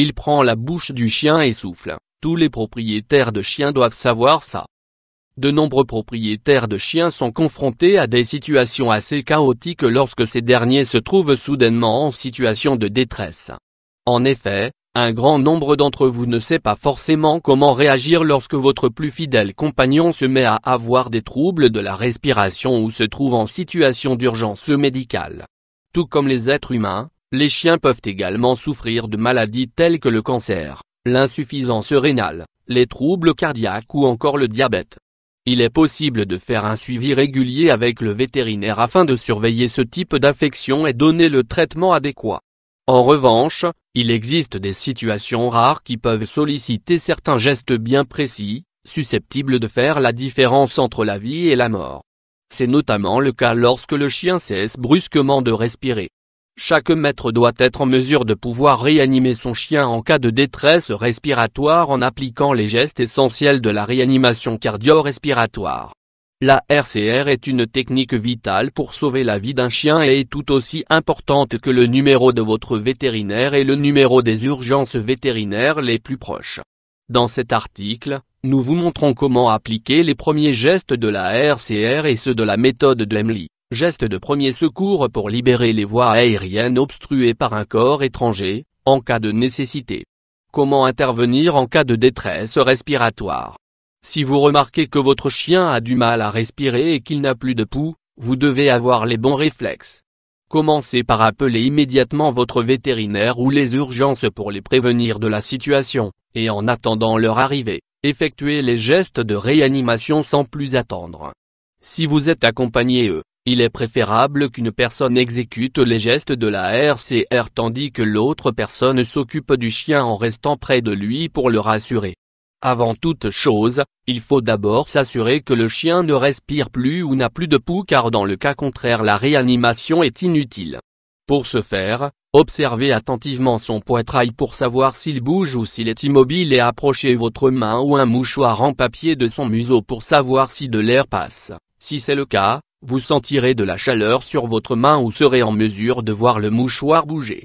Il prend la bouche du chien et souffle. Tous les propriétaires de chiens doivent savoir ça. De nombreux propriétaires de chiens sont confrontés à des situations assez chaotiques lorsque ces derniers se trouvent soudainement en situation de détresse. En effet, un grand nombre d'entre vous ne sait pas forcément comment réagir lorsque votre plus fidèle compagnon se met à avoir des troubles de la respiration ou se trouve en situation d'urgence médicale. Tout comme les êtres humains, les chiens peuvent également souffrir de maladies telles que le cancer, l'insuffisance rénale, les troubles cardiaques ou encore le diabète. Il est possible de faire un suivi régulier avec le vétérinaire afin de surveiller ce type d'affection et donner le traitement adéquat. En revanche, il existe des situations rares qui peuvent solliciter certains gestes bien précis, susceptibles de faire la différence entre la vie et la mort. C'est notamment le cas lorsque le chien cesse brusquement de respirer. Chaque maître doit être en mesure de pouvoir réanimer son chien en cas de détresse respiratoire en appliquant les gestes essentiels de la réanimation cardio-respiratoire. La RCR est une technique vitale pour sauver la vie d'un chien et est tout aussi importante que le numéro de votre vétérinaire et le numéro des urgences vétérinaires les plus proches. Dans cet article, nous vous montrons comment appliquer les premiers gestes de la RCR et ceux de la méthode d'Emily. Gestes de premier secours pour libérer les voies aériennes obstruées par un corps étranger, en cas de nécessité. Comment intervenir en cas de détresse respiratoire? Si vous remarquez que votre chien a du mal à respirer et qu'il n'a plus de pouls, vous devez avoir les bons réflexes. Commencez par appeler immédiatement votre vétérinaire ou les urgences pour les prévenir de la situation, et en attendant leur arrivée, effectuez les gestes de réanimation sans plus attendre. Si vous êtes accompagné, il est préférable qu'une personne exécute les gestes de la RCR tandis que l'autre personne s'occupe du chien en restant près de lui pour le rassurer. Avant toute chose, il faut d'abord s'assurer que le chien ne respire plus ou n'a plus de pouls car dans le cas contraire la réanimation est inutile. Pour ce faire, observez attentivement son poitrail pour savoir s'il bouge ou s'il est immobile et approchez votre main ou un mouchoir en papier de son museau pour savoir si de l'air passe. Si c'est le cas, vous sentirez de la chaleur sur votre main ou serez en mesure de voir le mouchoir bouger.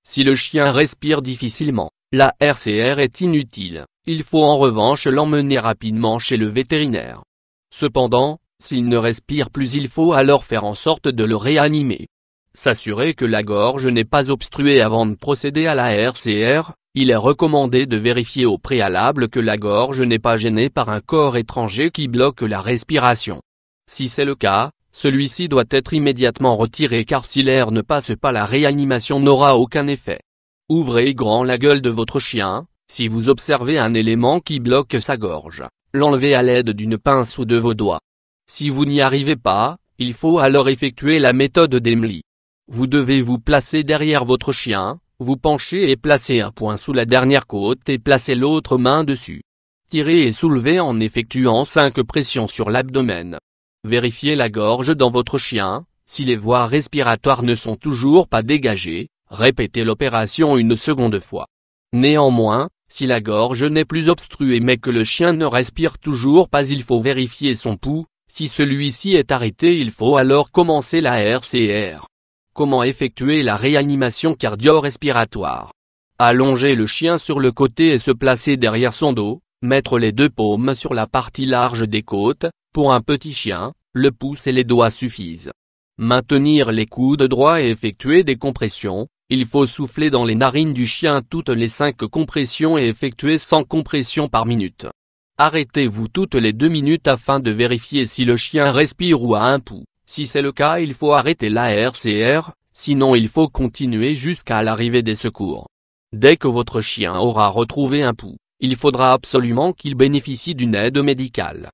Si le chien respire difficilement, la RCR est inutile, il faut en revanche l'emmener rapidement chez le vétérinaire. Cependant, s'il ne respire plus il faut alors faire en sorte de le réanimer. S'assurer que la gorge n'est pas obstruée avant de procéder à la RCR, il est recommandé de vérifier au préalable que la gorge n'est pas gênée par un corps étranger qui bloque la respiration. Si c'est le cas, celui-ci doit être immédiatement retiré car si l'air ne passe pas la réanimation n'aura aucun effet. Ouvrez grand la gueule de votre chien, si vous observez un élément qui bloque sa gorge, l'enlevez à l'aide d'une pince ou de vos doigts. Si vous n'y arrivez pas, il faut alors effectuer la méthode d'Emily. Vous devez vous placer derrière votre chien, vous pencher et placer un poing sous la dernière côte et placer l'autre main dessus. Tirez et soulevez en effectuant 5 pressions sur l'abdomen. Vérifiez la gorge dans votre chien, si les voies respiratoires ne sont toujours pas dégagées, répétez l'opération une seconde fois. Néanmoins, si la gorge n'est plus obstruée mais que le chien ne respire toujours pas il faut vérifier son pouls, si celui-ci est arrêté il faut alors commencer la RCR. Comment effectuer la réanimation cardio-respiratoire? Allonger le chien sur le côté et se placer derrière son dos, mettre les 2 paumes sur la partie large des côtes. Pour un petit chien, le pouce et les doigts suffisent. Maintenir les coudes droits et effectuer des compressions, il faut souffler dans les narines du chien toutes les 5 compressions et effectuer 100 compressions par minute. Arrêtez-vous toutes les 2 minutes afin de vérifier si le chien respire ou a un pouls. Si c'est le cas il faut arrêter la RCR, sinon il faut continuer jusqu'à l'arrivée des secours. Dès que votre chien aura retrouvé un pouls, il faudra absolument qu'il bénéficie d'une aide médicale.